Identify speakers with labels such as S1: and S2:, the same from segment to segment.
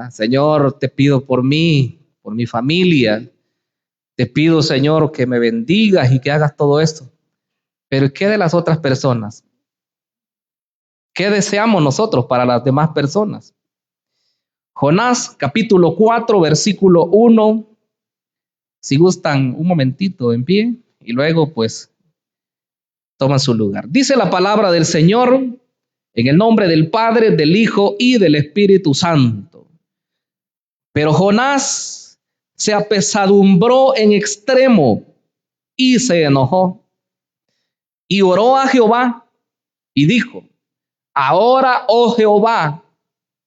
S1: Señor, te pido por mí, por mi familia. Te pido, Señor, que me bendigas y que hagas todo esto. Pero ¿qué de las otras personas? ¿Qué deseamos nosotros para las demás personas? Jonás, capítulo 4, versículo 1. Si gustan, un momentito en pie y luego pues toman su lugar. Dice la palabra del Señor en el nombre del Padre, del Hijo y del Espíritu Santo. Pero Jonás se apesadumbró en extremo y se enojó y oró a Jehová y dijo: ahora, oh Jehová,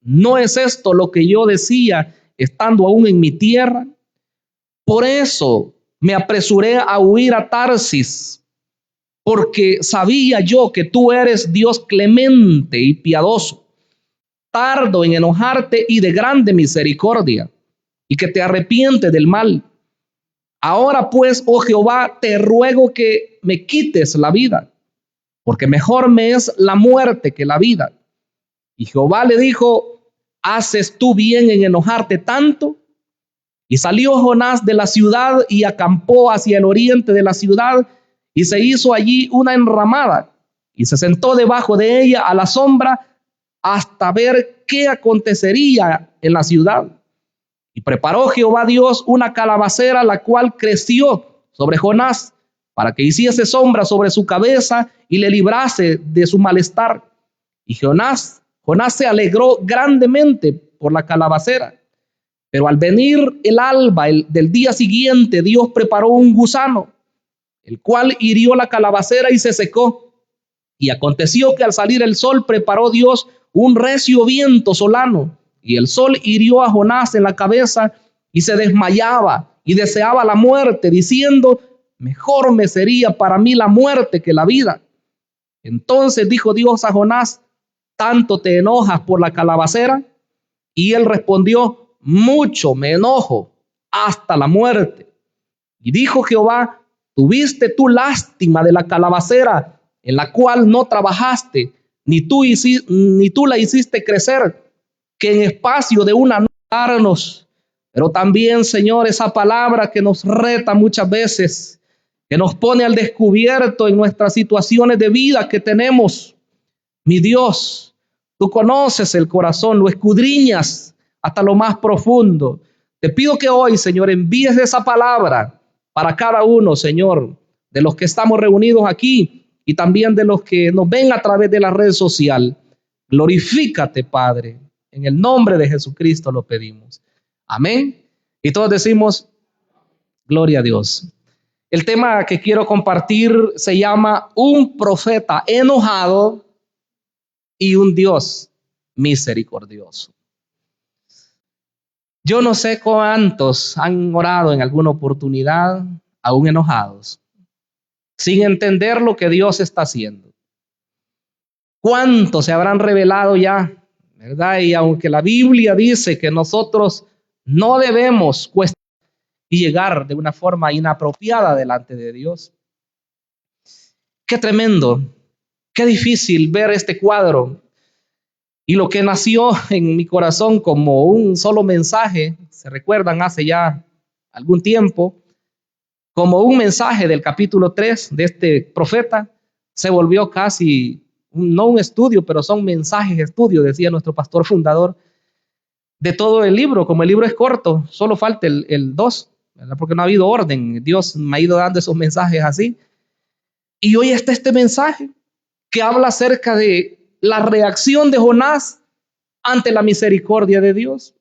S1: ¿no es esto lo que yo decía estando aún en mi tierra? Por eso me apresuré a huir a Tarsis, porque sabía yo que tú eres Dios clemente y piadoso, tardo en enojarte y de grande misericordia, y que te arrepientes del mal. Ahora pues, oh Jehová, te ruego que me quites la vida, porque mejor me es la muerte que la vida. Y Jehová le dijo: ¿haces tú bien en enojarte tanto? Y salió Jonás de la ciudad y acampó hacia el oriente de la ciudad, y se hizo allí una enramada, y se sentó debajo de ella a la sombra hasta ver qué acontecería en la ciudad. Y preparó Jehová Dios una calabacera, la cual creció sobre Jonás, para que hiciese sombra sobre su cabeza y le librase de su malestar. Y Jonás se alegró grandemente por la calabacera. Pero al venir el alba del día siguiente, Dios preparó un gusano, el cual hirió la calabacera y se secó. Y aconteció que al salir el sol, preparó Dios un recio viento solano, y el sol hirió a Jonás en la cabeza, y se desmayaba y deseaba la muerte, diciendo: mejor me sería para mí la muerte que la vida. Entonces dijo Dios a Jonás: ¿tanto te enojas por la calabacera? Y él respondió: mucho me enojo, hasta la muerte. Y dijo Jehová: tuviste tú lástima de la calabacera, en la cual no trabajaste, ni tú la hiciste crecer, que en espacio de una noche darnos. Pero también, Señor, esa palabra que nos reta muchas veces, que nos pone al descubierto en nuestras situaciones de vida que tenemos. Mi Dios, tú conoces el corazón, lo escudriñas hasta lo más profundo. Te pido que hoy, Señor, envíes esa palabra para cada uno, Señor, de los que estamos reunidos aquí y también de los que nos ven a través de la red social. Glorifícate, Padre. En el nombre de Jesucristo lo pedimos. Amén. Y todos decimos: gloria a Dios. El tema que quiero compartir se llama un profeta enojado y un Dios misericordioso. Yo no sé cuántos han orado en alguna oportunidad, aún enojados, sin entender lo que Dios está haciendo. ¿Cuántos se habrán revelado ya, verdad? Y aunque la Biblia dice que nosotros no debemos cuestionar y llegar de una forma inapropiada delante de Dios. Qué tremendo, qué difícil ver este cuadro. Y lo que nació en mi corazón como un solo mensaje, se recuerdan hace ya algún tiempo, como un mensaje del capítulo 3 de este profeta, se volvió casi, no un estudio, pero son mensajes de estudio, decía nuestro pastor fundador, de todo el libro. Como el libro es corto, solo falta el 2, ¿verdad? Porque no ha habido orden. Dios me ha ido dando esos mensajes así. Y hoy está este mensaje que habla acerca de la reacción de Jonás ante la misericordia de Dios.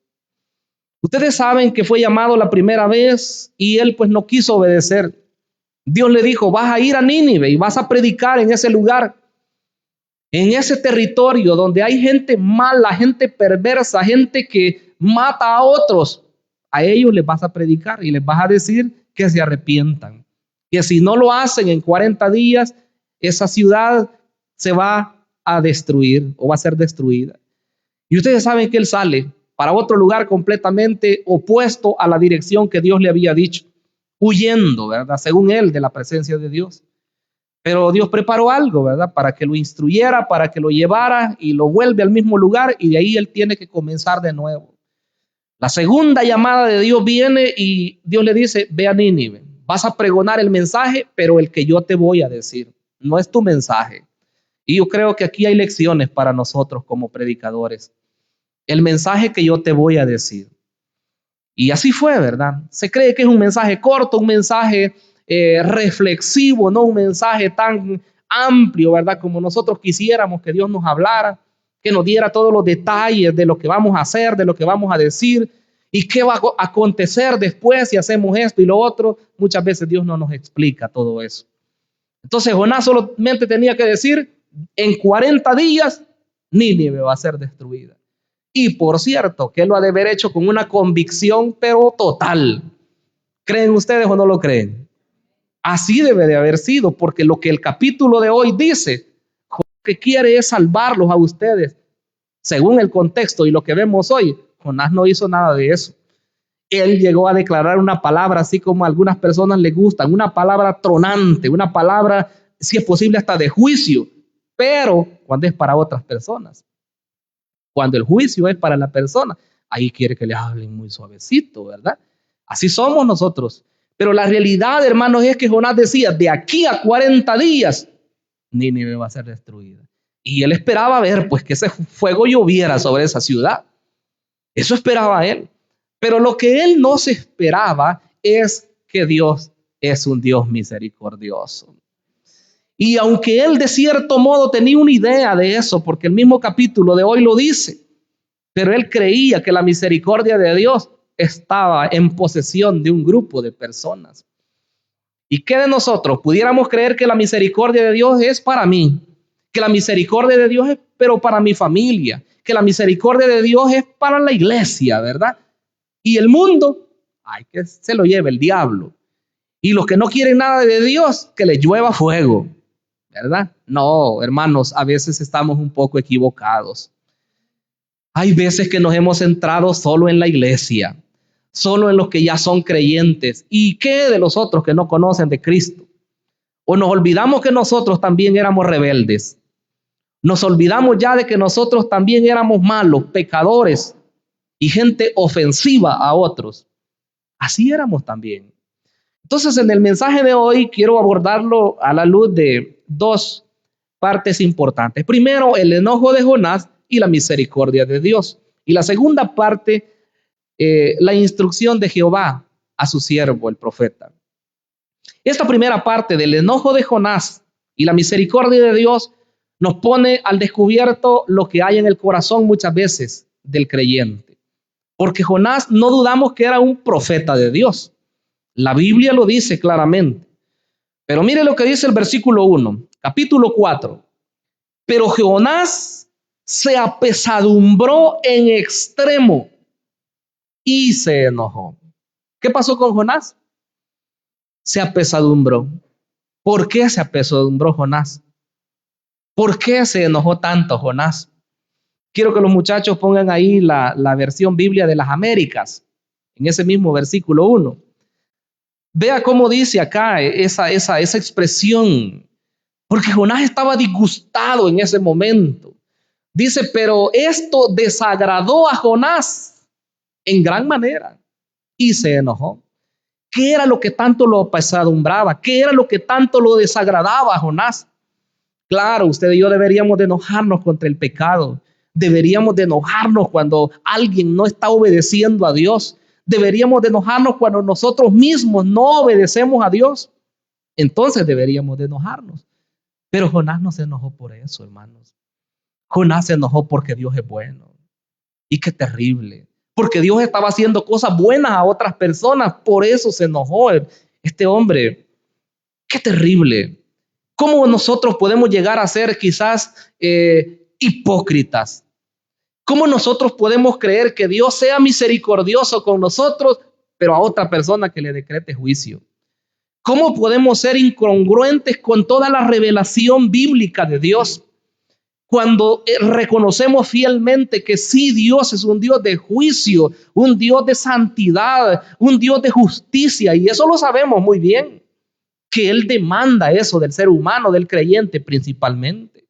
S1: Ustedes saben que fue llamado la primera vez y él pues no quiso obedecer. Dios le dijo: vas a ir a Nínive y vas a predicar en ese lugar, en ese territorio donde hay gente mala, gente perversa, gente que mata a otros. A ellos les vas a predicar y les vas a decir que se arrepientan, que si no lo hacen en 40 días, esa ciudad se va a destruir o va a ser destruida. Y ustedes saben que él sale para otro lugar completamente opuesto a la dirección que Dios le había dicho, huyendo, ¿verdad? Según él, de la presencia de Dios. Pero Dios preparó algo, ¿verdad? Para que lo instruyera, para que lo llevara y lo vuelve al mismo lugar, y de ahí él tiene que comenzar de nuevo. La segunda llamada de Dios viene y Dios le dice, ve a Nínive, vas a pregonar el mensaje, pero el que yo te voy a decir, no es tu mensaje. Y yo creo que aquí hay lecciones para nosotros como predicadores. El mensaje que yo te voy a decir. Y así fue, ¿verdad? Se cree que es un mensaje corto, un mensaje reflexivo, no un mensaje tan amplio, ¿verdad? Como nosotros quisiéramos que Dios nos hablara, que nos diera todos los detalles de lo que vamos a hacer, de lo que vamos a decir y qué va a acontecer después si hacemos esto y lo otro. Muchas veces Dios no nos explica todo eso. Entonces Jonás solamente tenía que decir, en 40 días Nínive va a ser destruida. Y por cierto, que él lo ha de haber hecho con una convicción, pero total. ¿Creen ustedes o no lo creen? Así debe de haber sido, porque lo que el capítulo de hoy dice, que quiere es salvarlos a ustedes, según el contexto y lo que vemos hoy. Jonás no hizo nada de eso. Él llegó a declarar una palabra así como a algunas personas les gustan, una palabra tronante, una palabra, si es posible, hasta de juicio, pero cuando es para otras personas. Cuando el juicio es para la persona, ahí quiere que le hablen muy suavecito, ¿verdad? Así somos nosotros. Pero la realidad, hermanos, es que Jonás decía, de aquí a 40 días, Nínive va a ser destruida. Y él esperaba ver, pues, que ese fuego lloviera sobre esa ciudad. Eso esperaba él. Pero lo que él no se esperaba es que Dios es un Dios misericordioso. Y aunque él de cierto modo tenía una idea de eso, porque el mismo capítulo de hoy lo dice, pero él creía que la misericordia de Dios estaba en posesión de un grupo de personas. ¿Y qué de nosotros? Pudiéramos creer que la misericordia de Dios es para mí, que la misericordia de Dios es pero para mi familia, que la misericordia de Dios es para la iglesia, ¿verdad? Y el mundo, ay, que se lo lleve el diablo. Y los que no quieren nada de Dios, que les llueva fuego, ¿verdad? No, hermanos, a veces estamos un poco equivocados. Hay veces que nos hemos centrado solo en la iglesia, solo en los que ya son creyentes. ¿Y qué de los otros que no conocen de Cristo? O nos olvidamos que nosotros también éramos rebeldes. Nos olvidamos ya de que nosotros también éramos malos, pecadores y gente ofensiva a otros. Así éramos también. Entonces, en el mensaje de hoy quiero abordarlo a la luz de dos partes importantes. Primero, el enojo de Jonás y la misericordia de Dios. Y la segunda parte, la instrucción de Jehová a su siervo, el profeta. Esta primera parte del enojo de Jonás y la misericordia de Dios nos pone al descubierto lo que hay en el corazón muchas veces del creyente. Porque Jonás no dudamos que era un profeta de Dios. La Biblia lo dice claramente. Pero mire lo que dice el versículo 1, capítulo 4. Pero Jonás se apesadumbró en extremo y se enojó. ¿Qué pasó con Jonás? Se apesadumbró. ¿Por qué se apesadumbró Jonás? ¿Por qué se enojó tanto Jonás? Quiero que los muchachos pongan ahí la versión Biblia de las Américas, en ese mismo versículo 1. Vea cómo dice acá esa expresión, porque Jonás estaba disgustado en ese momento. Dice, pero esto desagradó a Jonás en gran manera y se enojó. ¿Qué era lo que tanto lo apesadumbraba? ¿Qué era lo que tanto lo desagradaba a Jonás? Claro, usted y yo deberíamos de enojarnos contra el pecado. Deberíamos de enojarnos cuando alguien no está obedeciendo a Dios. Deberíamos de enojarnos cuando nosotros mismos no obedecemos a Dios. Entonces deberíamos de enojarnos. Pero Jonás no se enojó por eso, hermanos. Jonás se enojó porque Dios es bueno. Y qué terrible. Porque Dios estaba haciendo cosas buenas a otras personas. Por eso se enojó este hombre. Qué terrible. ¿Cómo nosotros podemos llegar a ser quizás hipócritas? ¿Cómo nosotros podemos creer que Dios sea misericordioso con nosotros, pero a otra persona que le decrete juicio? ¿Cómo podemos ser incongruentes con toda la revelación bíblica de Dios? Cuando reconocemos fielmente que sí, Dios es un Dios de juicio, un Dios de santidad, un Dios de justicia, y eso lo sabemos muy bien, que Él demanda eso del ser humano, del creyente principalmente.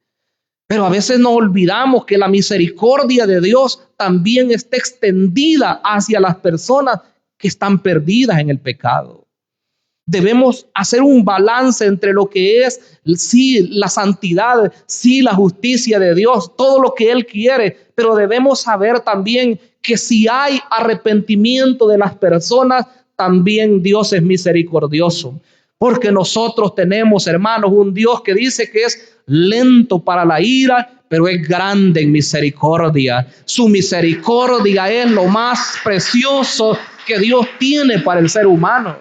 S1: Pero a veces nos olvidamos que la misericordia de Dios también está extendida hacia las personas que están perdidas en el pecado. Debemos hacer un balance entre lo que es, sí, la santidad, sí, la justicia de Dios, todo lo que Él quiere, pero debemos saber también que si hay arrepentimiento de las personas, también Dios es misericordioso. Porque nosotros tenemos, hermanos, un Dios que dice que es lento para la ira, pero es grande en misericordia. Su misericordia es lo más precioso que Dios tiene para el ser humano.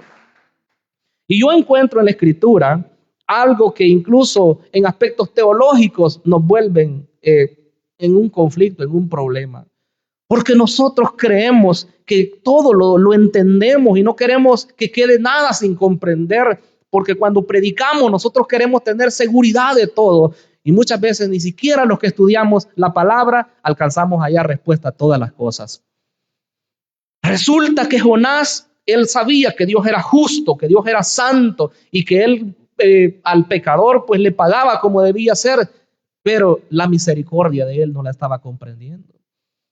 S1: Y yo encuentro en la Escritura algo que incluso en aspectos teológicos nos vuelven en un conflicto, en un problema. Porque nosotros creemos que todo lo entendemos y no queremos que quede nada sin comprender. Porque cuando predicamos nosotros queremos tener seguridad de todo. Y muchas veces ni siquiera los que estudiamos la palabra alcanzamos a hallar respuesta a todas las cosas. Resulta que Jonás, él sabía que Dios era justo, que Dios era santo y que él al pecador pues le pagaba como debía ser, pero la misericordia de él no la estaba comprendiendo.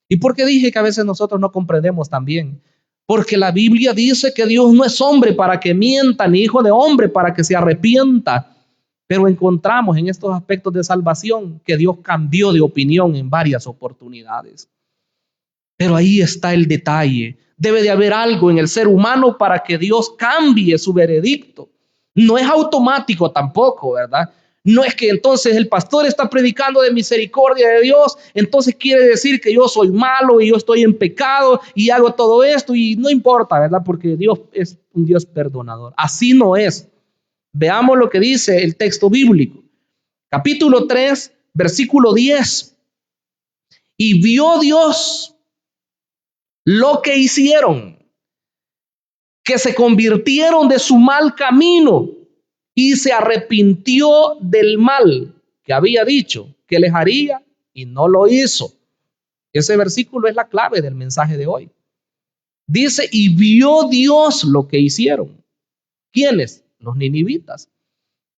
S1: ¿Y por qué dije que a veces nosotros no comprendemos también? Porque la Biblia dice que Dios no es hombre para que mienta, ni hijo de hombre para que se arrepienta. Pero encontramos en estos aspectos de salvación que Dios cambió de opinión en varias oportunidades. Pero ahí está el detalle. Debe de haber algo en el ser humano para que Dios cambie su veredicto. No es automático tampoco, ¿verdad? No es que entonces el pastor está predicando de misericordia de Dios, entonces quiere decir que yo soy malo y yo estoy en pecado y hago todo esto y no importa, ¿verdad? Porque Dios es un Dios perdonador. Así no es. Veamos lo que dice el texto bíblico. Capítulo 3, versículo 10. Y vio Dios lo que hicieron, que se convirtieron de su mal camino y se arrepintió del mal que había dicho que les haría y no lo hizo. Ese versículo es la clave del mensaje de hoy. Dice, y vio Dios lo que hicieron. ¿Quiénes? Los ninivitas.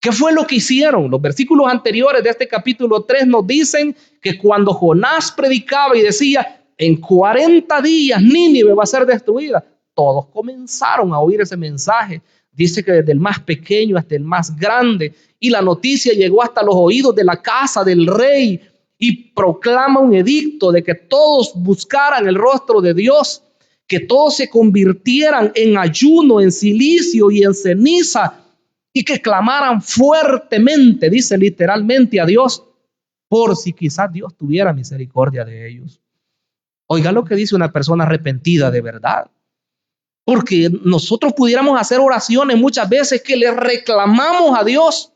S1: ¿Qué fue lo que hicieron? Los versículos anteriores de este capítulo 3 nos dicen que cuando Jonás predicaba y decía, en 40 días Nínive va a ser destruida, todos comenzaron a oír ese mensaje. Dice que desde el más pequeño hasta el más grande. Y la noticia llegó hasta los oídos de la casa del rey y proclama un edicto de que todos buscaran el rostro de Dios, que todos se convirtieran en ayuno, en silicio y en ceniza, y que clamaran fuertemente, dice literalmente, a Dios, por si quizás Dios tuviera misericordia de ellos. Oiga lo que dice una persona arrepentida de verdad. Porque nosotros pudiéramos hacer oraciones muchas veces que le reclamamos a Dios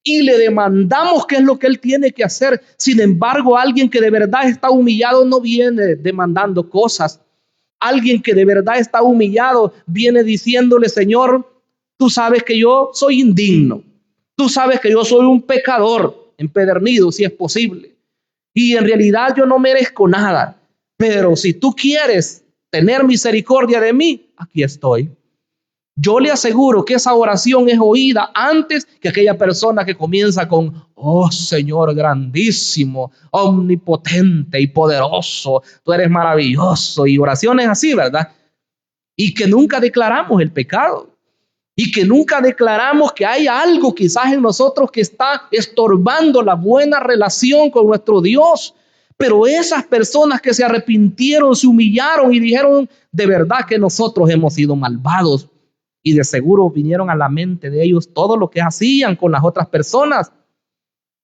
S1: y le demandamos qué es lo que Él tiene que hacer. Sin embargo, alguien que de verdad está humillado no viene demandando cosas. Alguien que de verdad está humillado viene diciéndole, Señor, tú sabes que yo soy indigno. Tú sabes que yo soy un pecador empedernido, si es posible. Y en realidad yo no merezco nada. Pero si tú quieres tener misericordia de mí, aquí estoy. Yo le aseguro que esa oración es oída antes que aquella persona que comienza con, oh Señor grandísimo, omnipotente y poderoso, tú eres maravilloso, y oraciones así, ¿verdad? Y que nunca declaramos el pecado. Y que nunca declaramos que hay algo quizás en nosotros que está estorbando la buena relación con nuestro Dios. Pero esas personas que se arrepintieron, se humillaron y dijeron, de verdad que nosotros hemos sido malvados. Y de seguro vinieron a la mente de ellos todo lo que hacían con las otras personas.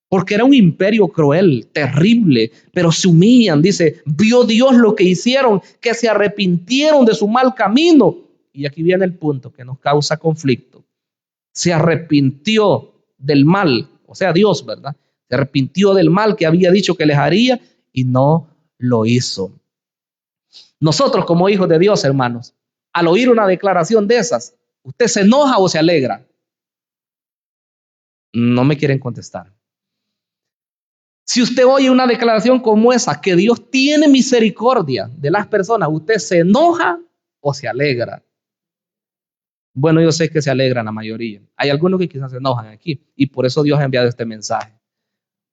S1: Porque era un imperio cruel, terrible, pero se humillan, dice, vio Dios lo que hicieron, que se arrepintieron de su mal camino. Y aquí viene el punto que nos causa conflicto. Se arrepintió del mal, o sea, Dios, ¿verdad? Se arrepintió del mal que había dicho que les haría y no lo hizo. Nosotros como hijos de Dios, hermanos, al oír una declaración de esas, ¿usted se enoja o se alegra? No me quieren contestar. Si usted oye una declaración como esa, que Dios tiene misericordia de las personas, ¿usted se enoja o se alegra? Bueno, yo sé que se alegran la mayoría. Hay algunos que quizás se enojan aquí y por eso Dios ha enviado este mensaje.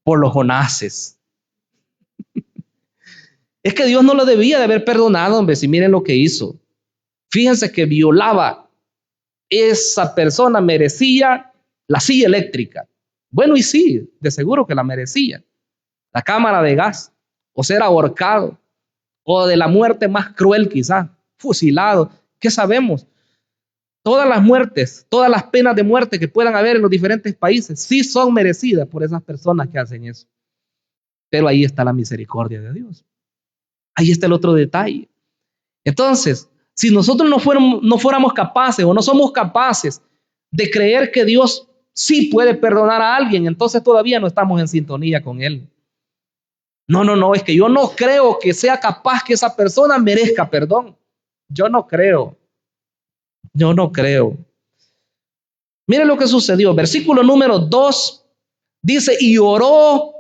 S1: por los Jonases. Es que Dios no lo debía de haber perdonado, hombre, si miren lo que hizo. Fíjense que violaba. Esa persona merecía la silla eléctrica. Bueno, y sí, de seguro que la merecía. La cámara de gas, o ser ahorcado, o de la muerte más cruel quizás, fusilado. ¿Qué sabemos? Todas las muertes, todas las penas de muerte que puedan haber en los diferentes países, sí son merecidas por esas personas que hacen eso. Pero ahí está la misericordia de Dios. Ahí está el otro detalle. Entonces, si nosotros no fuéramos capaces o no somos capaces de creer que Dios sí puede perdonar a alguien, entonces todavía no estamos en sintonía con Él. No, es que yo no creo que sea capaz que esa persona merezca perdón. Yo no creo. Mire lo que sucedió. Versículo número 2 dice, y oró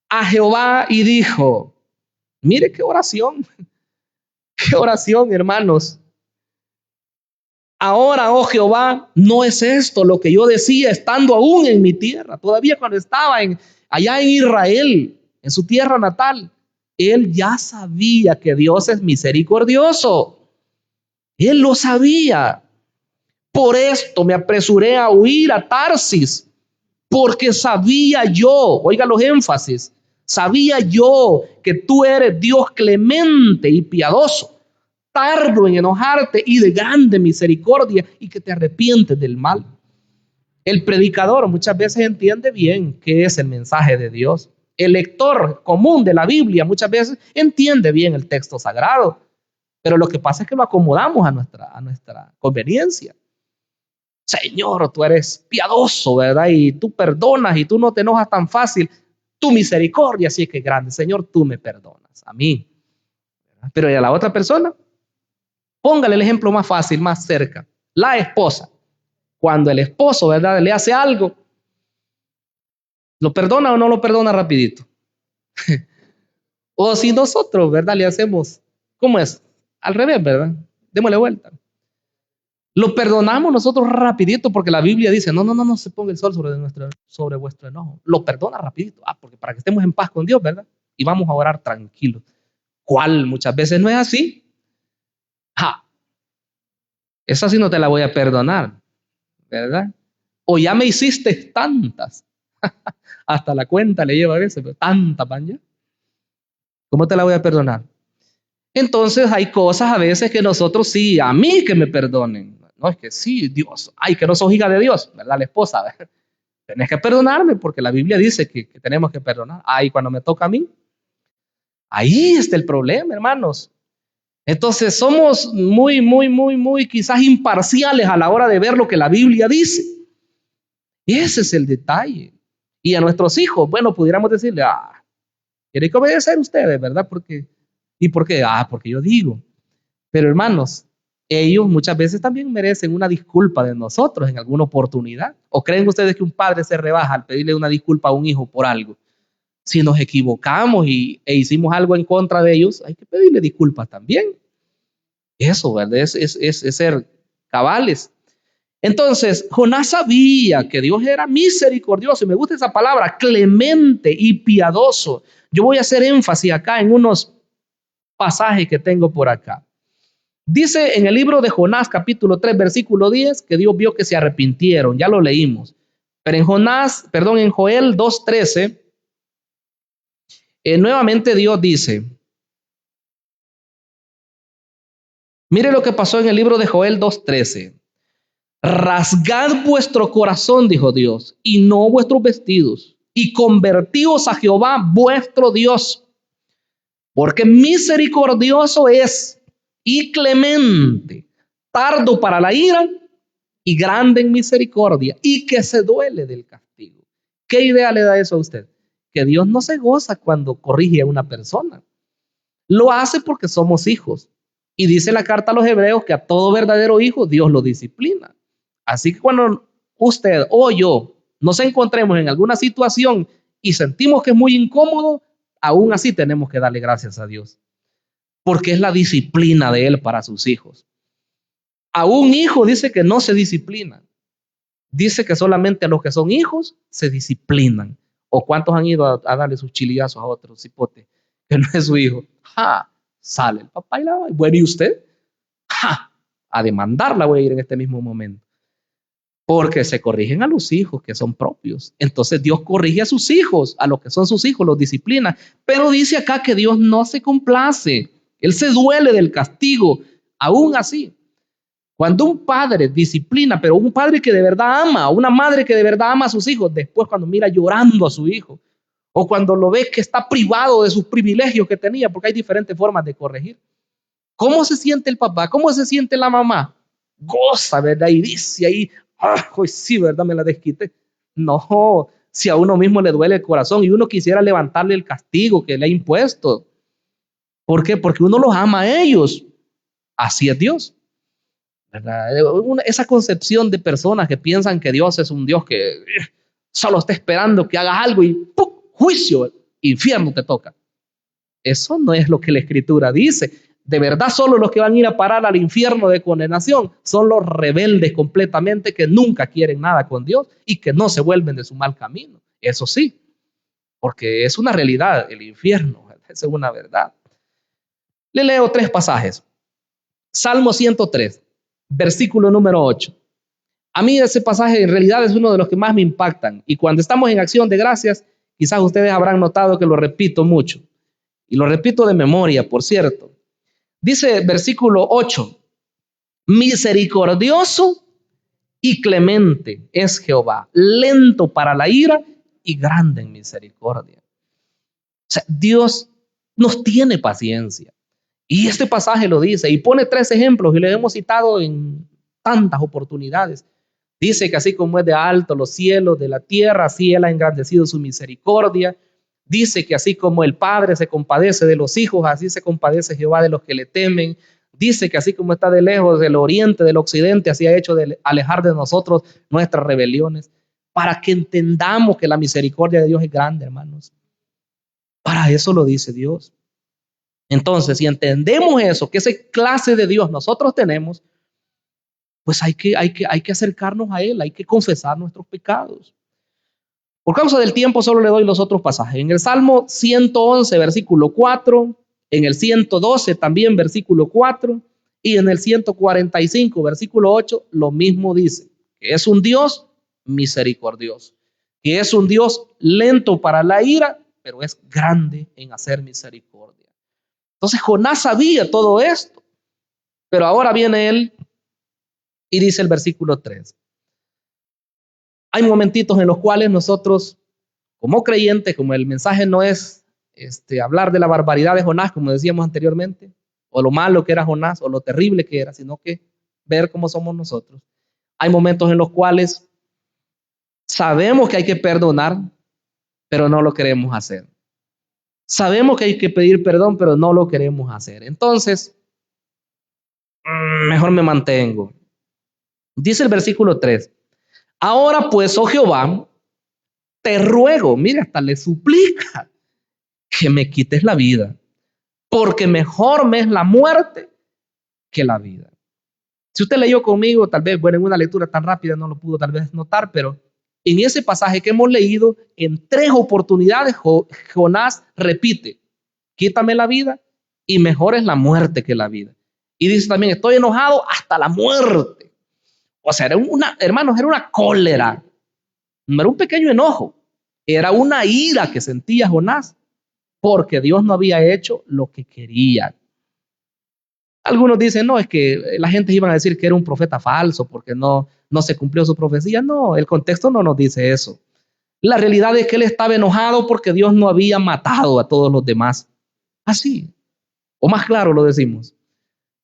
S1: a Jehová y dijo, mire qué oración, hermanos. Ahora, oh Jehová, no es esto lo que yo decía estando aún en mi tierra, todavía cuando estaba allá en Israel, en su tierra natal. Él ya sabía que Dios es misericordioso. Él lo sabía. Por esto me apresuré a huir a Tarsis, porque sabía yo, oiga los énfasis, sabía yo que tú eres Dios clemente y piadoso, tardo en enojarte y de grande misericordia, y que te arrepientes del mal. El predicador muchas veces entiende bien qué es el mensaje de Dios. El lector común de la Biblia muchas veces entiende bien el texto sagrado, pero lo que pasa es que lo acomodamos a nuestra conveniencia. Señor, tú eres piadoso, ¿verdad? Y tú perdonas y tú no te enojas tan fácil. Tu misericordia sí es que es grande. Señor, tú me perdonas a mí. Pero ¿y a la otra persona? Póngale el ejemplo más fácil, más cerca. La esposa. Cuando el esposo, ¿verdad?, le hace algo, ¿lo perdona o no lo perdona rapidito? O si nosotros, ¿verdad?, le hacemos, ¿cómo es? Al revés, ¿verdad? Démosle vuelta. Lo perdonamos nosotros rapidito porque la Biblia dice, no se ponga el sol sobre vuestro enojo. Lo perdona rapidito. Porque para que estemos en paz con Dios, ¿verdad? Y vamos a orar tranquilos. ¿Cuál? Muchas veces no es así. Esa sí no te la voy a perdonar, ¿verdad? O ya me hiciste tantas. Hasta la cuenta le lleva a veces, pero tanta pan ya. ¿Cómo te la voy a perdonar? Entonces hay cosas a veces que nosotros sí, a mí que me perdonen. No, es que sí, Dios, ay, que no sos hija de Dios, ¿verdad? La esposa, ¿verdad? Tenés que perdonarme porque la Biblia dice que tenemos que perdonar. Ay, cuando me toca a mí, ahí está el problema, hermanos. Entonces somos muy quizás imparciales a la hora de ver lo que la Biblia dice. Ese es el detalle. Y a nuestros hijos, bueno, pudiéramos decirle, tienen que obedecer ustedes, ¿verdad? ¿Y por qué? Porque yo digo. Pero hermanos, ellos muchas veces también merecen una disculpa de nosotros en alguna oportunidad. ¿O creen ustedes que un padre se rebaja al pedirle una disculpa a un hijo por algo? Si nos equivocamos e hicimos algo en contra de ellos, hay que pedirle disculpas también. Eso, ¿verdad? Es ser cabales. Entonces, Jonás sabía que Dios era misericordioso, y me gusta esa palabra, clemente y piadoso. Yo voy a hacer énfasis acá en unos pasajes que tengo por acá. Dice en el libro de Jonás, capítulo 3, versículo 10, que Dios vio que se arrepintieron, ya lo leímos. Pero en Joel 2:13, nuevamente Dios dice, mire lo que pasó en el libro de Joel 2:13. Rasgad vuestro corazón, dijo Dios, y no vuestros vestidos, y convertíos a Jehová vuestro Dios, porque misericordioso es y clemente, tardo para la ira y grande en misericordia, y que se duele del castigo. ¿Qué idea le da eso a usted? Que Dios no se goza cuando corrige a una persona. Lo hace porque somos hijos. Y dice la carta a los hebreos que a todo verdadero hijo Dios lo disciplina. Así que cuando usted o yo nos encontremos en alguna situación y sentimos que es muy incómodo, aún así tenemos que darle gracias a Dios, porque es la disciplina de Él para sus hijos. A un hijo dice que no se disciplina, dice que solamente a los que son hijos se disciplinan. ¿O cuántos han ido a darle sus chilizos a otro cipote que no es su hijo? ¡Ja! Sale el papá y la mamá. Bueno, ¿y usted? ¡Ja! A demandarla voy a ir en este mismo momento. Porque se corrigen a los hijos que son propios. Entonces Dios corrige a sus hijos, a los que son sus hijos, los disciplina. Pero dice acá que Dios no se complace. Él se duele del castigo. Aún así, cuando un padre disciplina, pero un padre que de verdad ama, una madre que de verdad ama a sus hijos, después cuando mira llorando a su hijo, o cuando lo ve que está privado de sus privilegios que tenía, porque hay diferentes formas de corregir. ¿Cómo se siente el papá? ¿Cómo se siente la mamá? Goza, ¿verdad? Y dice ahí, hoy sí, ¿verdad? Me la desquité. No, si a uno mismo le duele el corazón y uno quisiera levantarle el castigo que le ha impuesto. ¿Por qué? Porque uno los ama a ellos. Así es Dios. ¿Verdad? Esa concepción de personas que piensan que Dios es un Dios que solo está esperando que hagas algo y ¡pum! Juicio, infierno te toca. Eso no es lo que la Escritura dice. De verdad, solo los que van a ir a parar al infierno de condenación son los rebeldes completamente que nunca quieren nada con Dios y que no se vuelven de su mal camino. Eso sí, porque es una realidad el infierno, es una verdad. Le leo 3 pasajes. Salmo 103, versículo número 8. A mí ese pasaje en realidad es uno de los que más me impactan y cuando estamos en acción de gracias, quizás ustedes habrán notado que lo repito mucho y lo repito de memoria, por cierto. Dice versículo 8, misericordioso y clemente es Jehová, lento para la ira y grande en misericordia. O sea, Dios nos tiene paciencia. Y este pasaje lo dice y pone 3 ejemplos y le hemos citado en tantas oportunidades. Dice que así como es de alto los cielos de la tierra, así Él ha engrandecido su misericordia. Dice que así como el Padre se compadece de los hijos, así se compadece Jehová de los que le temen. Dice que así como está de lejos del oriente, del occidente, así ha hecho de alejar de nosotros nuestras rebeliones. Para que entendamos que la misericordia de Dios es grande, hermanos. Para eso lo dice Dios. Entonces, si entendemos eso, que esa clase de Dios nosotros tenemos, pues hay que acercarnos a Él, hay que confesar nuestros pecados. Por causa del tiempo solo le doy los otros pasajes. En el Salmo 111, versículo 4, en el 112 también, versículo 4, y en el 145, versículo 8, lo mismo dice, que es un Dios misericordioso, que es un Dios lento para la ira, pero es grande en hacer misericordia. Entonces Jonás sabía todo esto, pero ahora viene él y dice el versículo 3. Hay momentitos en los cuales nosotros, como creyentes, como el mensaje no es hablar de la barbaridad de Jonás, como decíamos anteriormente, o lo malo que era Jonás, o lo terrible que era, sino que ver cómo somos nosotros. Hay momentos en los cuales sabemos que hay que perdonar, pero no lo queremos hacer. Sabemos que hay que pedir perdón, pero no lo queremos hacer. Entonces, mejor me mantengo. Dice el versículo 3. Ahora pues, oh Jehová, te ruego, mira, hasta le suplica que me quites la vida, porque mejor me es la muerte que la vida. Si usted leyó conmigo, tal vez, bueno, en una lectura tan rápida no lo pudo tal vez notar, pero en ese pasaje que hemos leído, en 3 oportunidades, Jonás repite, quítame la vida y mejor es la muerte que la vida. Y dice también, estoy enojado hasta la muerte. O sea, hermanos, era una cólera. No era un pequeño enojo, era una ira que sentía Jonás, porque Dios no había hecho lo que quería. Algunos dicen, no, es que la gente iba a decir que era un profeta falso porque no se cumplió su profecía. No, el contexto no nos dice eso. La realidad es que él estaba enojado porque Dios no había matado a todos los demás. Así, o más claro lo decimos.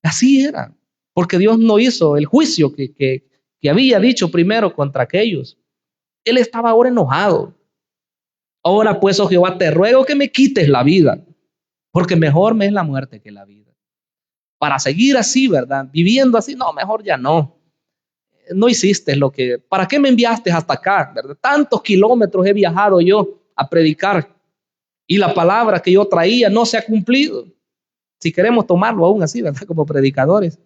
S1: Así era, porque Dios no hizo el juicio que había dicho primero contra aquellos. Él estaba ahora enojado. Ahora pues, oh Jehová, te ruego que me quites la vida, porque mejor me es la muerte que la vida. Para seguir así, ¿verdad? Viviendo así, no, mejor ya no. No hiciste lo que, ¿para qué me enviaste hasta acá? ¿Verdad? Tantos kilómetros he viajado yo a predicar y la palabra que yo traía no se ha cumplido. Si queremos tomarlo aún así, ¿verdad? Como predicadores.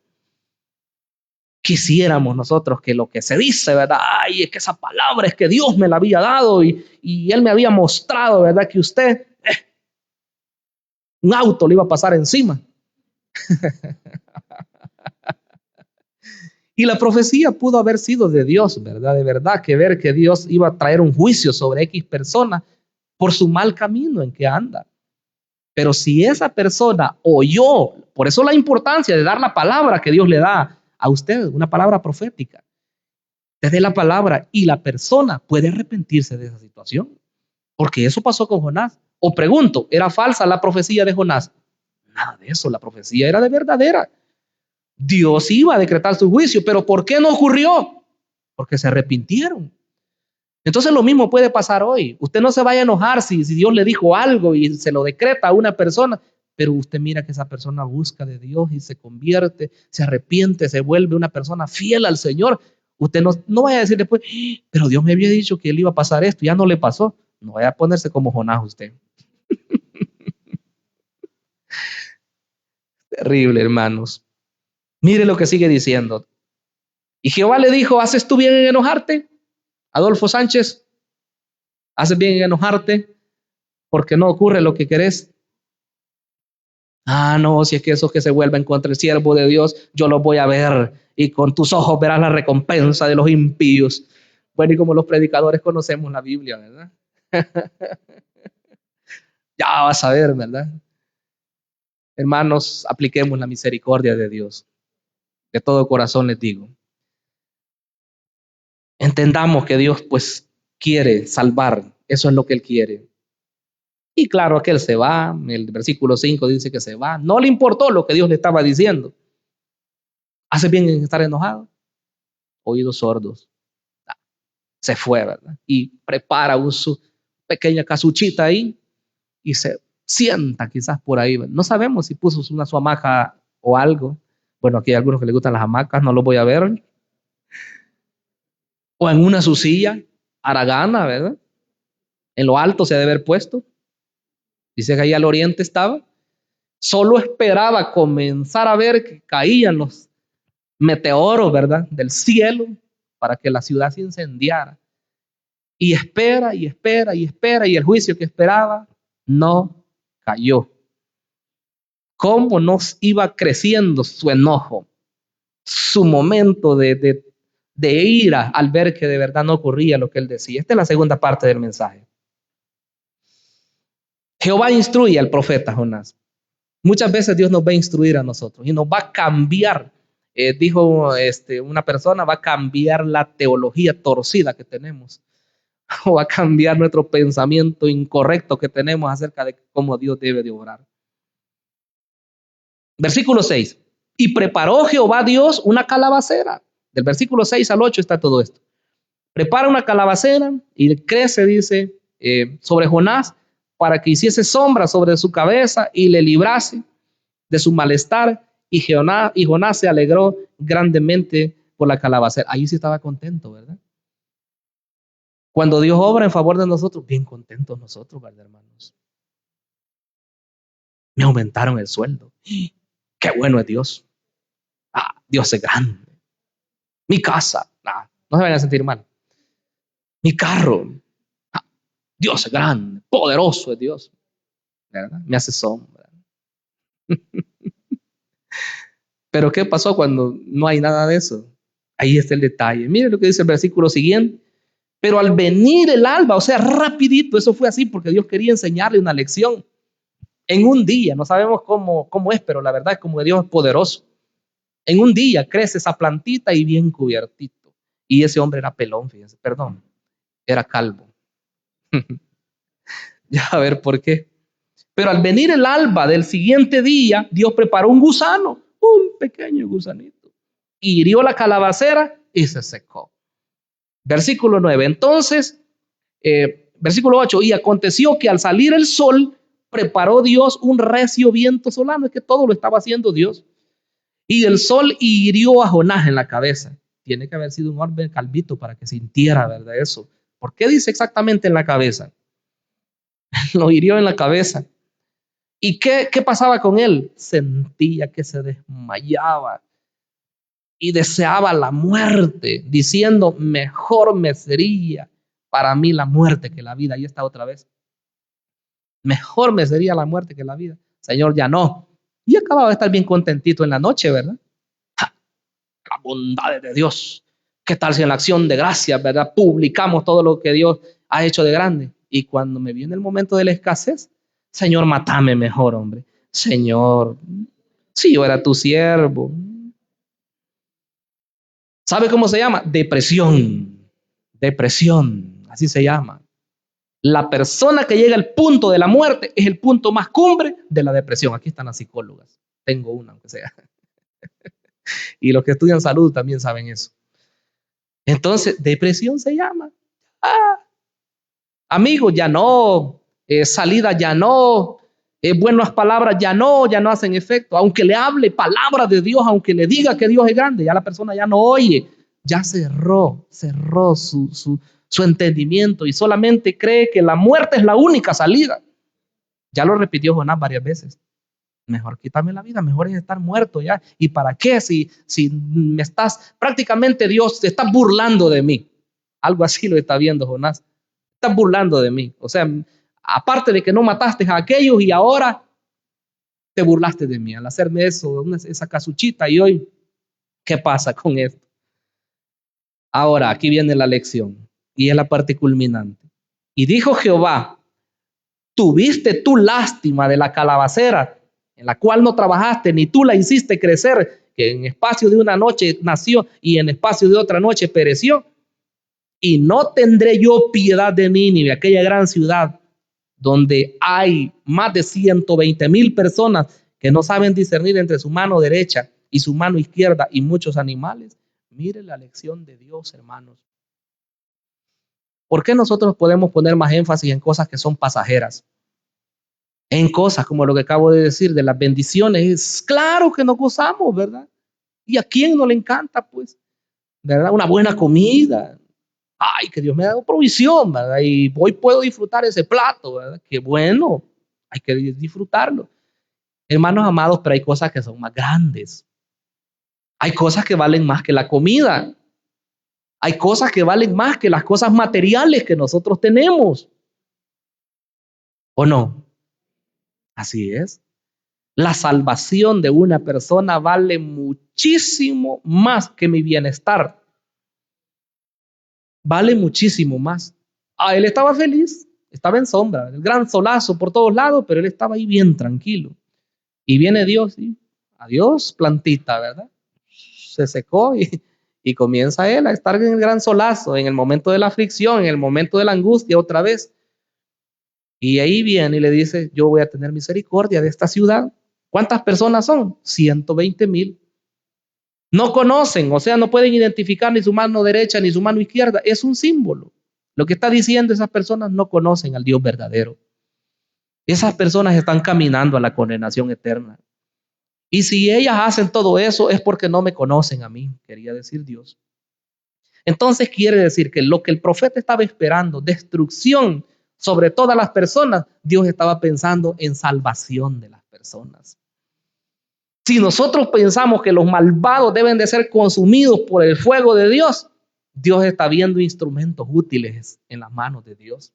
S1: Quisiéramos nosotros que lo que se dice, ¿verdad? Ay, es que esa palabra es que Dios me la había dado y Él me había mostrado, ¿verdad? Que usted, un auto le iba a pasar encima. Y la profecía pudo haber sido de Dios, ¿verdad? De verdad que ver que Dios iba a traer un juicio sobre X persona por su mal camino en que anda. Pero si esa persona oyó, por eso la importancia de dar la palabra que Dios le da a usted, una palabra profética, desde la palabra y la persona puede arrepentirse de esa situación. Porque eso pasó con Jonás. O pregunto, ¿era falsa la profecía de Jonás? Nada de eso, la profecía era de verdadera. Dios iba a decretar su juicio, pero ¿por qué no ocurrió? Porque se arrepintieron. Entonces lo mismo puede pasar hoy. Usted no se vaya a enojar si Dios le dijo algo y se lo decreta a una persona, pero usted mira que esa persona busca de Dios y se convierte, se arrepiente, se vuelve una persona fiel al Señor. Usted no vaya a decir después, pero Dios me había dicho que él iba a pasar esto, ya no le pasó. No vaya a ponerse como Jonás usted. Terrible, hermanos. Mire lo que sigue diciendo. Y Jehová le dijo, ¿haces tú bien en enojarte? Adolfo Sánchez, ¿haces bien en enojarte porque no ocurre lo que querés? Ah, no, si es que esos que se vuelven contra el siervo de Dios, yo los voy a ver y con tus ojos verás la recompensa de los impíos. Bueno, y como los predicadores conocemos la Biblia, ¿verdad? Ya vas a ver, ¿verdad? Hermanos, apliquemos la misericordia de Dios. De todo corazón les digo. Entendamos que Dios pues quiere salvar, eso es lo que Él quiere. Y claro, aquel se va, el versículo 5 dice que se va, no le importó lo que Dios le estaba diciendo. ¿Hace bien en estar enojado? Oídos sordos. Se fue, ¿verdad? Y prepara su pequeña casuchita ahí y se sienta quizás por ahí. No sabemos si puso su hamaca o algo. Bueno, aquí hay algunos que les gustan las hamacas, no lo voy a ver. O en una su silla, haragana, ¿verdad? En lo alto se debe haber puesto. Dice que ahí al oriente estaba. Solo esperaba comenzar a ver que caían los meteoros, ¿verdad? Del cielo para que la ciudad se incendiara. Y espera y espera y espera y el juicio que esperaba no cayó. ¿Cómo nos iba creciendo su enojo, su momento de ira al ver que de verdad no ocurría lo que él decía? Esta es la segunda parte del mensaje. Jehová instruye al profeta Jonás. Muchas veces Dios nos va a instruir a nosotros y nos va a cambiar. Dijo una persona, va a cambiar la teología torcida que tenemos o va a cambiar nuestro pensamiento incorrecto que tenemos acerca de cómo Dios debe de obrar. Versículo 6. Y preparó Jehová Dios una calabacera. Del versículo 6 al 8 está todo esto. Prepara una calabacera y crece, dice, sobre Jonás para que hiciese sombra sobre su cabeza y le librase de su malestar. Y Jonás se alegró grandemente por la calabacera. Ahí sí estaba contento, ¿verdad? Cuando Dios obra en favor de nosotros, bien contentos nosotros, ¿verdad, hermanos? Me aumentaron el sueldo. Qué bueno es Dios. Ah, Dios es grande. Mi casa, no se vayan a sentir mal. Mi carro, ah, Dios es grande, poderoso es Dios. ¿Verdad? Me hace sombra. Pero ¿qué pasó cuando no hay nada de eso? Ahí está el detalle. Miren lo que dice el versículo siguiente. Pero al venir el alba, o sea, rapidito, eso fue así porque Dios quería enseñarle una lección. En un día, no sabemos cómo es, pero la verdad es como que Dios es poderoso. En un día crece esa plantita y bien cubiertito. Y ese hombre era pelón, fíjense, perdón, era calvo. Ya a ver por qué. Pero al venir el alba del siguiente día, Dios preparó un gusano, un pequeño gusanito, y hirió la calabacera y se secó. Versículo 9. Entonces, versículo 8, y aconteció que al salir el sol, preparó Dios un recio viento solano. Es que todo lo estaba haciendo Dios. Y el sol hirió a Jonás en la cabeza. Tiene que haber sido un hombre calvito para que sintiera, ¿verdad? Eso. ¿Por qué dice exactamente en la cabeza? Lo hirió en la cabeza. ¿Y qué pasaba con él? Sentía que se desmayaba. y deseaba la muerte, diciendo, mejor me sería para mí la muerte que la vida. Ahí está otra vez. Mejor me sería la muerte que la vida. Señor, ya no. Y acababa de estar bien contentito en la noche, ¿verdad? ¡Ja! La bondad de Dios. ¿Qué tal si en la acción de gracias, verdad, publicamos todo lo que Dios ha hecho de grande? Y cuando me viene el momento de la escasez, Señor, matame mejor, hombre. Señor, si yo era tu siervo. ¿Sabe cómo se llama? Depresión. Depresión, así se llama. La persona que llega al punto de la muerte es el punto más cumbre de la depresión. Aquí están las psicólogas. Tengo una, aunque sea. Y los que estudian salud también saben eso. Entonces, depresión se llama. Ah, amigos, ya no. Salida, ya no. Buenas palabras, ya no hacen efecto. Aunque le hable palabras de Dios, aunque le diga que Dios es grande, ya la persona ya no oye. Ya cerró su entendimiento y solamente cree que la muerte es la única salida. Ya lo repitió Jonás varias veces. Mejor quítame la vida, mejor es estar muerto ya. ¿Y para qué? Si me estás, prácticamente Dios te está burlando de mí. Algo así lo está viendo Jonás. Estás burlando de mí. O sea, aparte de que no mataste a aquellos y ahora te burlaste de mí al hacerme eso, esa casuchita. Y hoy, ¿qué pasa con esto? Ahora, aquí viene la lección y es la parte culminante. Y dijo Jehová, tuviste tú lástima de la calabacera en la cual no trabajaste, ni tú la hiciste crecer, que en espacio de una noche nació y en espacio de otra noche pereció. Y no tendré yo piedad de Nínive, aquella gran ciudad donde hay más de 120,000 personas que no saben discernir entre su mano derecha y su mano izquierda y muchos animales. Mire la lección de Dios, hermanos. ¿Por qué nosotros podemos poner más énfasis en cosas que son pasajeras? En cosas como lo que acabo de decir de las bendiciones, es claro que nos gozamos, ¿verdad? ¿Y a quién no le encanta, pues? ¿Verdad? Una buena comida. Ay, que Dios me ha dado provisión, ¿verdad? Y hoy puedo disfrutar ese plato, ¿verdad? Qué bueno, hay que disfrutarlo. Hermanos amados, pero hay cosas que son más grandes. Hay cosas que valen más que la comida. Hay cosas que valen más que las cosas materiales que nosotros tenemos. ¿O no? Así es. La salvación de una persona vale muchísimo más que mi bienestar. Vale muchísimo más. Él estaba feliz, estaba en sombra, el gran solazo por todos lados, pero él estaba ahí bien tranquilo. Y viene Dios, ¿sí? Adiós, plantita, ¿verdad? Se secó y comienza él a estar en el gran solazo, en el momento de la aflicción, en el momento de la angustia otra vez. Y ahí viene y le dice, yo voy a tener misericordia de esta ciudad. ¿Cuántas personas son? 120,000. No conocen, o sea, no pueden identificar ni su mano derecha ni su mano izquierda. Es un símbolo. Lo que está diciendo, esas personas no conocen al Dios verdadero. Esas personas están caminando a la condenación eterna. Y si ellas hacen todo eso es porque no me conocen a mí, quería decir Dios. Entonces quiere decir que lo que el profeta estaba esperando, destrucción sobre todas las personas, Dios estaba pensando en salvación de las personas. Si nosotros pensamos que los malvados deben de ser consumidos por el fuego de Dios, Dios está viendo instrumentos útiles en las manos de Dios.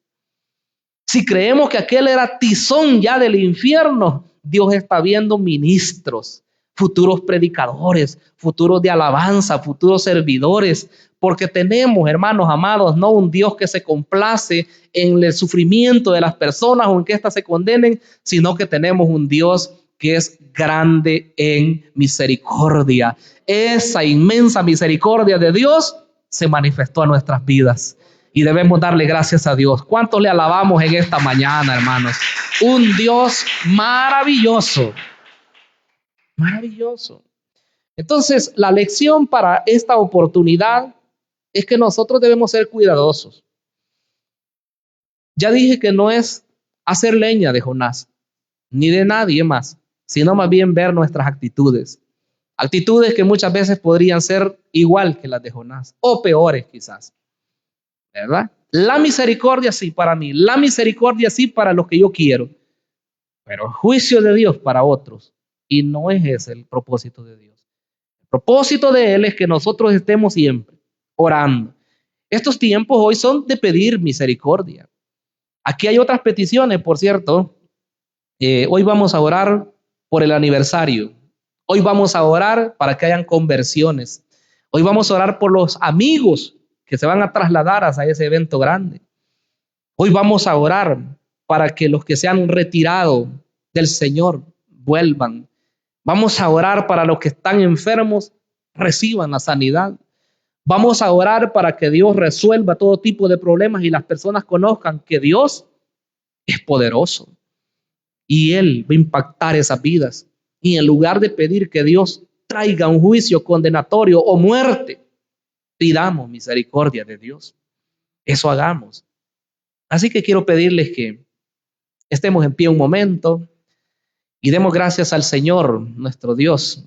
S1: Si creemos que aquel era tizón ya del infierno, Dios está viendo ministros, futuros predicadores, futuros de alabanza, futuros servidores, porque tenemos, hermanos amados, no un Dios que se complace en el sufrimiento de las personas o en que éstas se condenen, sino que tenemos un Dios que es grande en misericordia. Esa inmensa misericordia de Dios se manifestó a nuestras vidas. Y debemos darle gracias a Dios. ¿Cuántos le alabamos en esta mañana, hermanos? Un Dios maravilloso. Maravilloso. Entonces, la lección para esta oportunidad es que nosotros debemos ser cuidadosos. Ya dije que no es hacer leña de Jonás, ni de nadie más, sino más bien ver nuestras actitudes. Actitudes que muchas veces podrían ser igual que las de Jonás, o peores quizás. ¿Verdad? La misericordia sí para mí, la misericordia sí para los que yo quiero, pero el juicio de Dios para otros. Y no es ese el propósito de Dios. El Propósito de Él es que nosotros estemos siempre orando. Estos tiempos hoy son de pedir misericordia. Aquí hay otras peticiones, por cierto. Hoy vamos a orar por el aniversario. Hoy vamos a orar para que hayan conversiones. Hoy vamos a orar por los amigos que se van a trasladar hacia ese evento grande. Hoy vamos a orar para que los que se han retirado del Señor vuelvan. Vamos a orar para los que están enfermos reciban la sanidad. Vamos a orar para que Dios resuelva todo tipo de problemas y las personas conozcan que Dios es poderoso y Él va a impactar esas vidas. Y en lugar de pedir que Dios traiga un juicio condenatorio o muerte, pidamos misericordia de Dios. Eso hagamos. Así que quiero pedirles que estemos en pie un momento y demos gracias al Señor, nuestro Dios.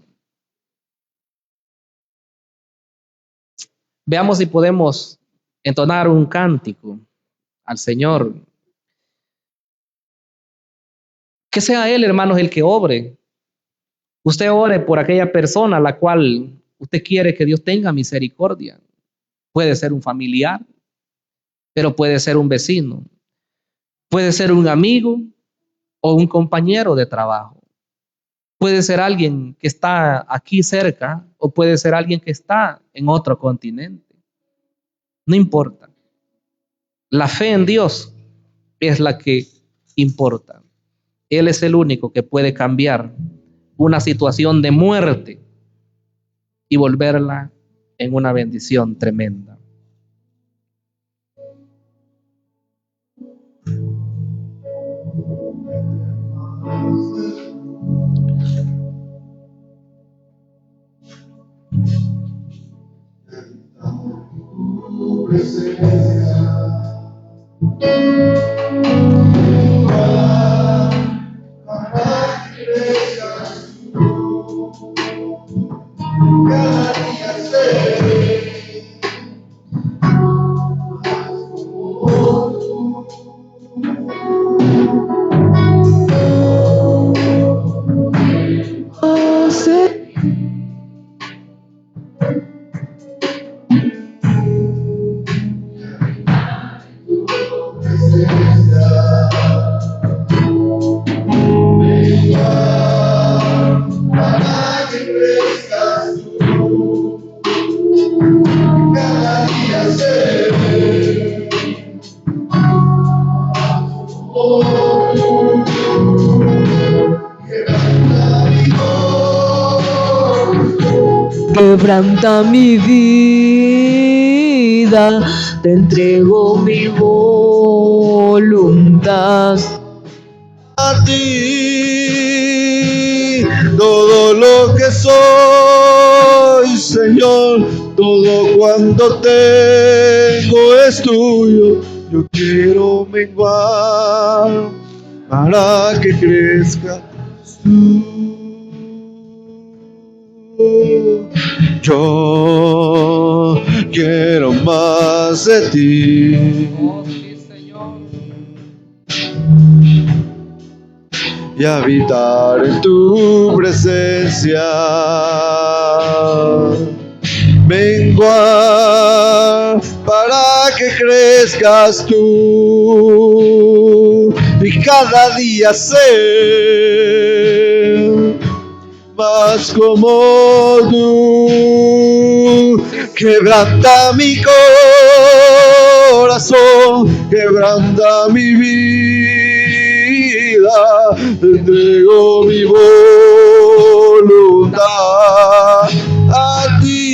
S1: Veamos si podemos entonar un cántico al Señor. Que sea Él, hermanos, el que obre. Usted ore por aquella persona a la cual usted quiere que Dios tenga misericordia. Puede ser un familiar, pero puede ser un vecino. Puede ser un amigo o un compañero de trabajo. Puede ser alguien que está aquí cerca o puede ser alguien que está en otro continente. No importa. La fe en Dios es la que importa. Él es el único que puede cambiar una situación de muerte y volverla en una bendición tremenda.
S2: Quebranta mi vida, te entrego mi voluntad.
S3: A ti, todo lo que soy, Señor, todo cuanto tengo es tuyo. Yo quiero menguar para que crezca tú. Yo quiero más de ti. Y habitar en tu presencia, menguar para que crezcas tú y cada día ser más como tú. Quebranta mi corazón, quebranta mi vida, te entrego mi voluntad a ti.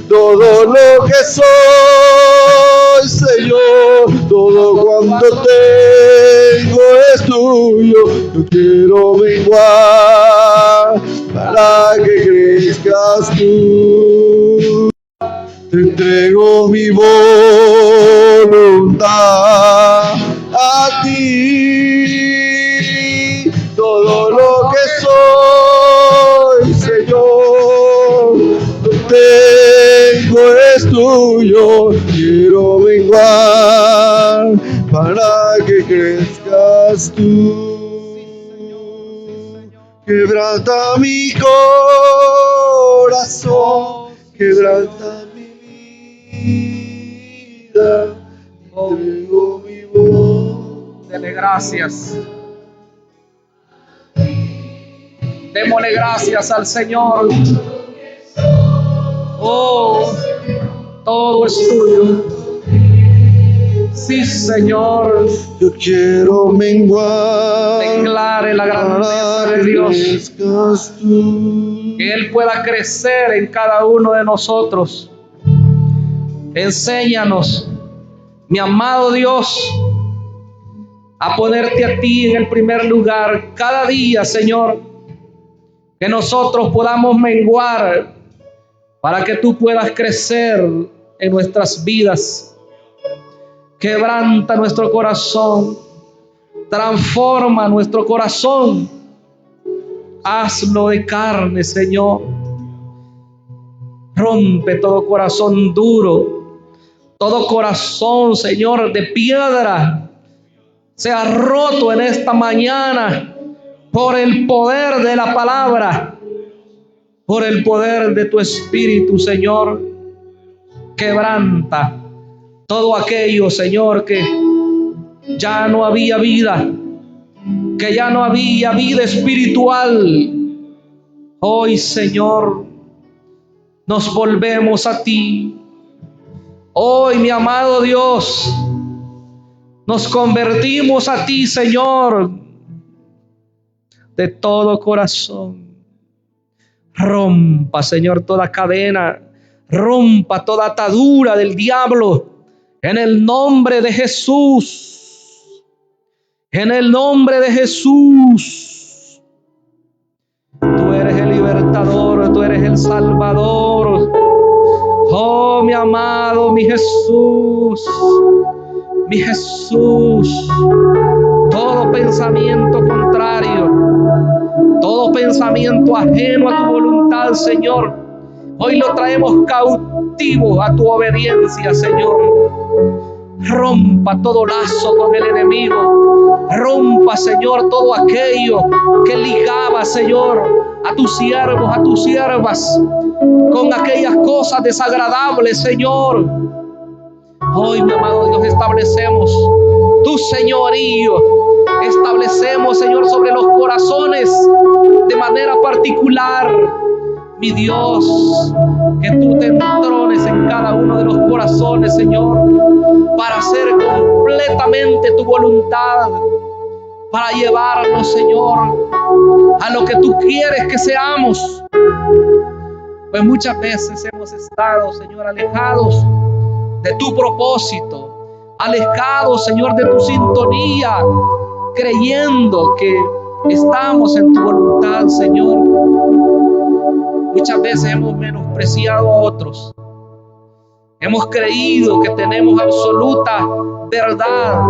S3: Todo lo que soy, Señor, todo cuanto tengo es tuyo. Yo quiero menguar para que crezcas tú. Te entrego mi voluntad a ti. Todo lo que soy, Señor, lo tengo es tuyo. Quiero menguar para que crezcas tú. Quebranta mi corazón, quebranta mi vida, entrego mi voz.
S1: Dele gracias. Démosle gracias al Señor. Oh, todo es tuyo. Sí, Señor.
S3: Yo quiero menguar.
S1: Declare la grandeza de Dios. Que Él pueda crecer en cada uno de nosotros. Enséñanos, mi amado Dios, a ponerte a ti en el primer lugar cada día, Señor. Que nosotros podamos menguar para que tú puedas crecer en nuestras vidas. Quebranta nuestro corazón, transforma nuestro corazón, hazlo de carne, Señor. Rompe todo corazón duro, todo corazón, Señor, de piedra, sea roto en esta mañana por el poder de la palabra, por el poder de tu Espíritu, Señor. Quebranta todo aquello, Señor, que ya no había vida, que ya no había vida espiritual. Hoy, Señor, nos volvemos a ti. Hoy, mi amado Dios, nos convertimos a ti, Señor, de todo corazón. Rompa, Señor, toda cadena, rompa toda atadura del diablo. En el nombre de Jesús. En el nombre de Jesús. Tú eres el libertador, tú eres el salvador. Oh, mi amado, mi Jesús. Mi Jesús. Todo pensamiento contrario, todo pensamiento ajeno a tu voluntad, Señor, hoy lo traemos cautivo a tu obediencia, Señor. Rompa todo lazo con el enemigo. Rompa, Señor, todo aquello que ligaba, Señor, a tus siervos, a tus siervas, con aquellas cosas desagradables, Señor. Hoy, mi amado Dios, establecemos tu señorío. Establecemos, Señor, sobre los corazones de manera particular. Mi Dios, que tú te entrones en cada uno de los corazones, Señor, para hacer completamente tu voluntad, para llevarnos, Señor, a lo que tú quieres que seamos. Pues muchas veces hemos estado, Señor, alejados de tu propósito, alejados, Señor, de tu sintonía, creyendo que estamos en tu voluntad, Señor. Muchas veces hemos menospreciado a otros. Hemos creído que tenemos absoluta verdad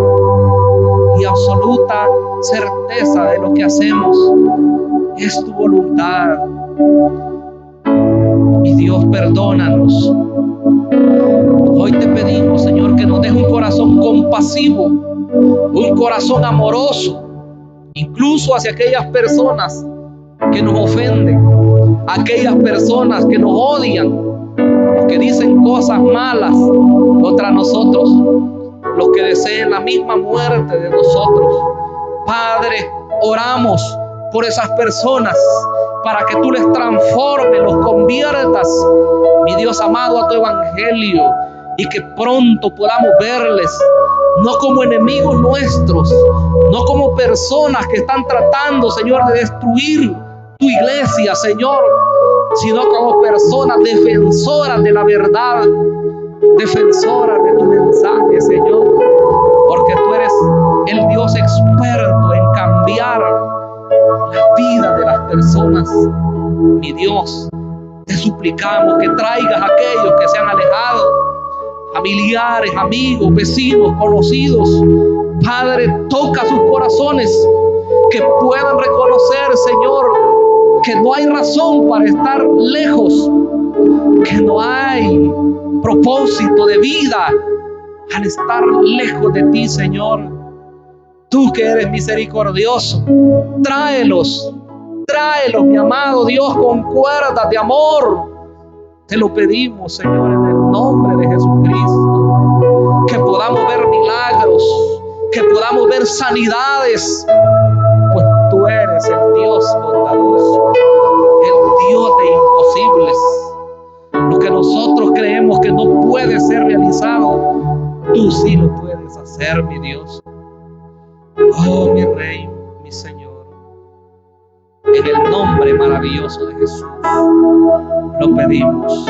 S1: y absoluta certeza de lo que hacemos. Es tu voluntad. Mi Dios, perdónanos. Hoy te pedimos, Señor, que nos des un corazón compasivo, un corazón amoroso, incluso hacia aquellas personas que nos ofenden, aquellas personas que nos odian, los que dicen cosas malas contra nosotros, los que deseen la misma muerte de nosotros. Padre, oramos por esas personas para que tú les transformes, los conviertas, mi Dios amado, a tu evangelio, y que pronto podamos verles no como enemigos nuestros, no como personas que están tratando, Señor, de destruir tu iglesia, Señor, sino como personas defensoras de la verdad, defensoras de tu mensaje, Señor, porque tú eres el Dios experto en cambiar la vida de las personas. Mi Dios, te suplicamos que traigas a aquellos que se han alejado, familiares, amigos, vecinos, conocidos. Padre, toca sus corazones, que puedan reconocer, Señor, que no hay razón para estar lejos, que no hay propósito de vida al estar lejos de ti, Señor. Tú que eres misericordioso, tráelos Tráelos, mi amado Dios, con cuerdas de amor. Te lo pedimos, Señor, en el nombre de Jesucristo. Que podamos ver milagros, que podamos ver sanidades, pues tú eres el Dios bondadoso, el Dios de imposibles. Lo que nosotros creemos que no puede ser realizado, tú sí lo puedes hacer, mi Dios. Oh, mi Rey, mi Señor, en el nombre maravilloso de Jesús lo pedimos.